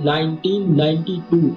1992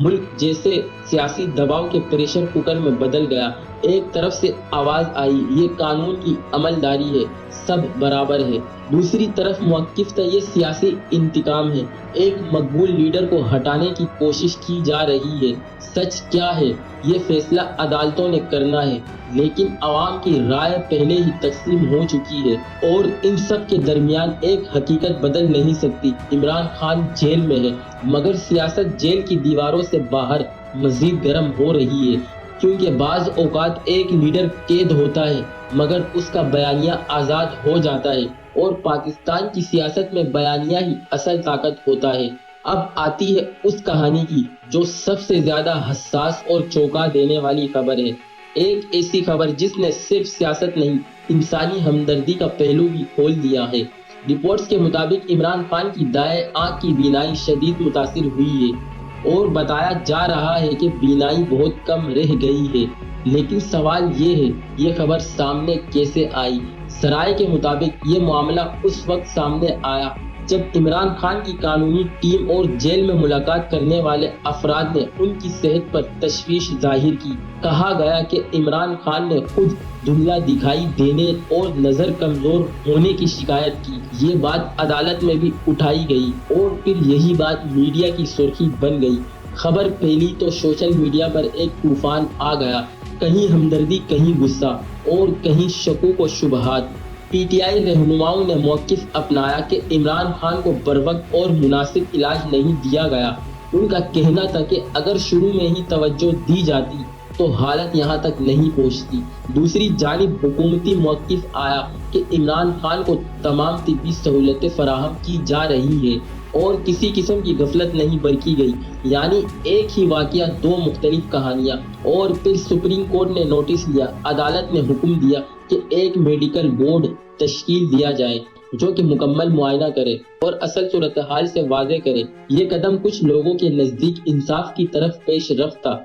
ملک جیسے سیاسی دباؤ کے پریشر کوکر میں بدل گیا۔ ایک طرف سے آواز آئی یہ قانون کی عملداری ہے، سب برابر ہے، دوسری طرف موقف تھا یہ سیاسی انتقام ہے، ایک مقبول لیڈر کو ہٹانے کی کوشش کی جا رہی ہے۔ سچ کیا ہے یہ فیصلہ عدالتوں نے کرنا ہے، لیکن عوام کی رائے پہلے ہی تقسیم ہو چکی ہے اور ان سب کے درمیان ایک حقیقت بدل نہیں سکتی۔ عمران خان جیل میں ہے، مگر سیاست جیل کی دیواروں سے باہر مزید گرم ہو رہی ہے، کیونکہ بعض اوقات ایک لیڈر قید ہوتا ہے مگر اس کا بیانیہ آزاد ہو جاتا ہے، اور پاکستان کی سیاست میں بیانیہ ہی اصل طاقت ہوتا ہے۔ اب آتی ہے اس کہانی کی جو سب سے زیادہ حساس اور چونکا دینے والی خبر ہے، ایک ایسی خبر جس نے صرف سیاست نہیں، انسانی ہمدردی کا پہلو بھی کھول دیا ہے۔ رپورٹس کے مطابق عمران خان کی دائیں آنکھ کی بینائی شدید متاثر ہوئی ہے اور بتایا جا رہا ہے کہ بینائی بہت کم رہ گئی ہے، لیکن سوال یہ ہے یہ خبر سامنے کیسے آئی؟ سرائے کے مطابق یہ معاملہ اس وقت سامنے آیا جب عمران خان کی قانونی ٹیم اور جیل میں ملاقات کرنے والے افراد نے ان کی صحت پر تشویش ظاہر کی۔ کہا گیا کہ عمران خان نے خود دھندلا دکھائی دینے اور نظر کمزور ہونے کی شکایت کی۔ یہ بات عدالت میں بھی اٹھائی گئی اور پھر یہی بات میڈیا کی سرخی بن گئی۔ خبر پھیلی تو سوشل میڈیا پر ایک طوفان آ گیا، کہیں ہمدردی، کہیں غصہ اور کہیں شکوک و شبہات۔ پی ٹی آئی رہنماؤں نے موقف اپنایا کہ عمران خان کو بروقت اور مناسب علاج نہیں دیا گیا۔ ان کا کہنا تھا کہ اگر شروع میں ہی توجہ دی جاتی تو حالت یہاں تک نہیں پہنچتی۔ دوسری جانب حکومتی موقف آیا کہ عمران خان کو تمام طبی سہولتیں فراہم کی جا رہی ہیں اور کسی قسم کی غفلت نہیں برتی گئی، یعنی ایک ہی واقعہ دو مختلف کہانیاں۔ اور پھر سپریم کورٹ نے نوٹس لیا، عدالت نے حکم دیا کہ ایک میڈیکل بورڈ تشکیل دیا جائے جو کہ مکمل معائنہ کرے اور اصل صورتحال سے واضح کرے۔ یہ قدم کچھ لوگوں کے نزدیک انصاف کی طرف پیش رفت تھا،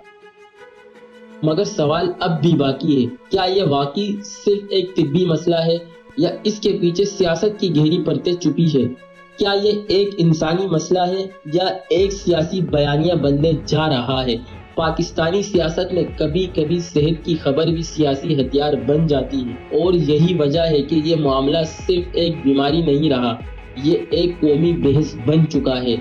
مگر سوال اب بھی باقی ہے، کیا یہ واقعی صرف ایک طبی مسئلہ ہے یا اس کے پیچھے سیاست کی گہری پرتیں چھپی ہے؟ کیا یہ ایک انسانی مسئلہ ہے یا ایک سیاسی بیانیہ بننے جا رہا ہے؟ پاکستانی سیاست میں کبھی کبھی صحت کی خبر بھی سیاسی ہتھیار بن جاتی ہے، اور یہی وجہ ہے کہ یہ معاملہ صرف ایک بیماری نہیں رہا، یہ ایک قومی بحث بن چکا ہے۔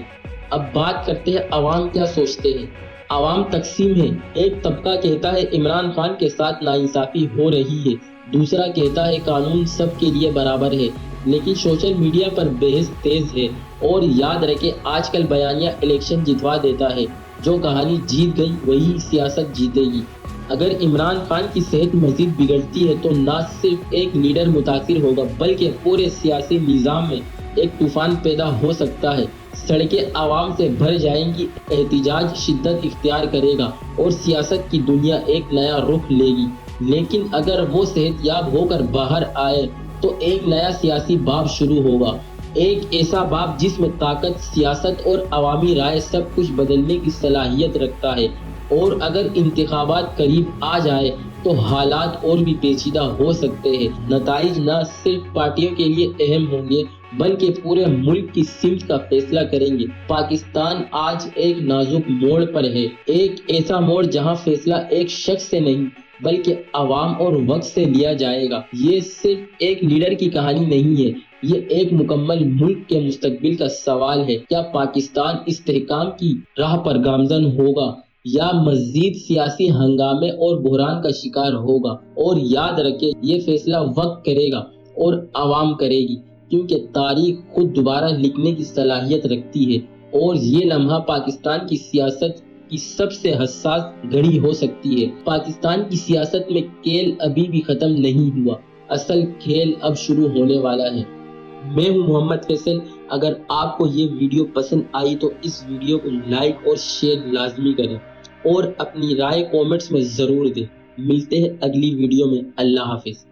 اب بات کرتے ہیں عوام کیا سوچتے ہیں۔ عوام تقسیم ہے، ایک طبقہ کہتا ہے عمران خان کے ساتھ ناانصافی ہو رہی ہے، دوسرا کہتا ہے قانون سب کے لیے برابر ہے۔ لیکن سوشل میڈیا پر بحث تیز ہے، اور یاد رکھیں آج کل بیانیہ الیکشن جتوا دیتا ہے، جو کہانی جیت گئی وہی سیاست جیتے گی۔ اگر عمران خان کی صحت مزید بگڑتی ہے تو نہ صرف ایک لیڈر متاثر ہوگا بلکہ پورے سیاسی نظام میں ایک طوفان پیدا ہو سکتا ہے۔ سڑکیں عوام سے بھر جائیں گی، احتجاج شدت اختیار کرے گا اور سیاست کی دنیا ایک نیا رخ لے گی۔ لیکن اگر وہ صحت یاب ہو کر باہر آئے تو ایک نیا سیاسی باب شروع ہوگا، ایک ایسا باب جس میں طاقت، سیاست اور عوامی رائے سب کچھ بدلنے کی صلاحیت رکھتا ہے۔ اور اگر انتخابات قریب آ جائے تو حالات اور بھی پیچیدہ ہو سکتے ہیں۔ نتائج نہ صرف پارٹیوں کے لیے اہم ہوں گے بلکہ پورے ملک کی سمت کا فیصلہ کریں گے۔ پاکستان آج ایک نازک موڑ پر ہے، ایک ایسا موڑ جہاں فیصلہ ایک شخص سے نہیں بلکہ عوام اور وقت سے لیا جائے گا۔ یہ صرف ایک لیڈر کی کہانی نہیں ہے، یہ ایک مکمل ملک کے مستقبل کا سوال ہے۔ کیا پاکستان استحکام کی راہ پر گامزن ہوگا یا مزید سیاسی ہنگامے اور بحران کا شکار ہوگا؟ اور یاد رکھیں یہ فیصلہ وقت کرے گا اور عوام کرے گی، کیونکہ تاریخ خود دوبارہ لکھنے کی صلاحیت رکھتی ہے، اور یہ لمحہ پاکستان کی سیاست کی سب سے حساس گھڑی ہو سکتی ہے۔ پاکستان کی سیاست میں کھیل ابھی بھی ختم نہیں ہوا، اصل کھیل اب شروع ہونے والا ہے۔ میں ہوں محمد فیصل۔ اگر آپ کو یہ ویڈیو پسند آئی تو اس ویڈیو کو لائک اور شیئر لازمی کریں اور اپنی رائے کومنٹس میں ضرور دیں۔ ملتے ہیں اگلی ویڈیو میں۔ اللہ حافظ۔